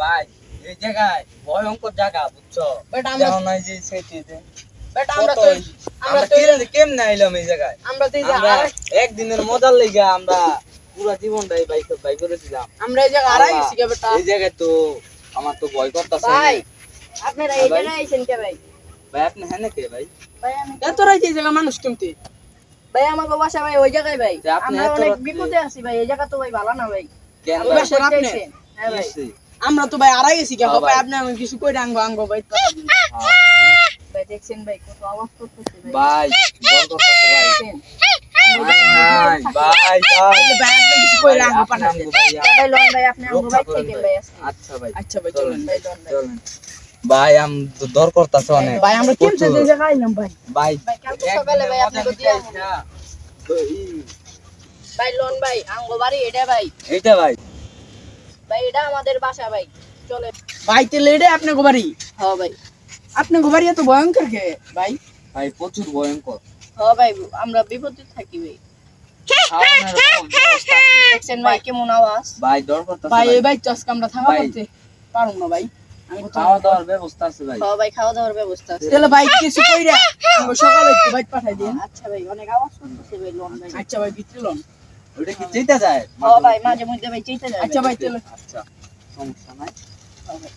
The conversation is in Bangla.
ভাই এই জায়গায় ভয়ঙ্কর জায়গা বুঝছো বাট আমরা যেমন এই যে সেটিতে বাট আমরা তো আমরা কেমনে আইলাম এই জায়গায় আমরা তো এই যে আমরা একদিনের মজার লেগে আমরা পুরো জীবনটাই বাই করে দিলাম আমরা এই জায়গা আড়াই গেছি কে বেটা এই জায়গায় তো আমার তো ভয় করতেছে ভাই আপনারা এই জায়গায় আইছেন কে ভাই ভাই আপনি হ্যাঁ কে ভাই ভাই আমি এত রাইতে এই জায়গা মানুষ কেমতে ভাই আমাকে বাসা ভাই ওই জায়গায় ভাই আপনি আমরা এত অনেক রাতে- বিপদে আছি ভাই এই জায়গা তো ভাই ভালো না ভাই কেন আপনি ভাই? বাসার আপনি হ্যাঁ ভাই কিসে? আমরা তো ভাই আড়াই গেছি কে হ্যাঁ ভাই ভাই। আপনি আমাকে কিছু কই আঙ্গো ভাই ভাই দেখছেন ভাই কত আওয়াজ করতেছে ভাই ভাই ডর করতেছে ভাই দেখছেন ভাই ভাই আপনি কিছু কই আঙ্গো পাঠান আমগো ভাইয়া। ভাই লন ভাই আপনি আঙ্গো রক্ষা ভাই করেন থেকে ভাই। ভাই আচ্ছা ভাই আচ্ছা ভাই চলেন ভাই লন ভাই চলেন ভাই আম তো ডর করতেছে অনেক ভাই আমরা কেমতে প্রচুর। এই জায়গা আইলাম ভাই ভাই ভাই কালকে সকালে ভাই আপনাকে দিয়া ভাই লোন ভাই আঙ্গো বাড়ি এটা ভাই এইটা ভাই ভাই এটা আমাদের বাসা ভাই চলে ভাই তেলে এটা আপনি গোবারি হ্যাঁ ভাই আপনি গোবারি এত ভয়ঙ্কর কে ভাই ভাই প্রচুর ভয়ঙ্কর হ্যাঁ ভাই আমরা বিপদে থাকি ভাই দেখছেন ভাই কেমন আওয়াজ ভাই ডর করতেছে ভাই ভাই এই ভাই চস্ক আমরা থাকা ভাই। করতে পারুম না ভাই আঙ্গো তো খাওয়া দাওয়ার ব্যবস্থা আছে ভাই হ্যাঁ ভাই খাওয়া দাওয়ার ব্যবস্থা আছে তাহলে ভাই কিছু কইরা আঙ্গো সকালে একটু ভাই পাঠাই দিন আচ্ছা ভাই অনেক আওয়াজ করতেছে ভাই লোন ভাই আচ্ছা ভাই ভিতরে লোন ওটা কি যেতে যায় হ্যাঁ ভাই মাঝে মধ্যে ভাই চাইতে যায় আচ্ছা ভাই চলো আচ্ছা সমস্যা নাই হ্যাঁ ভাই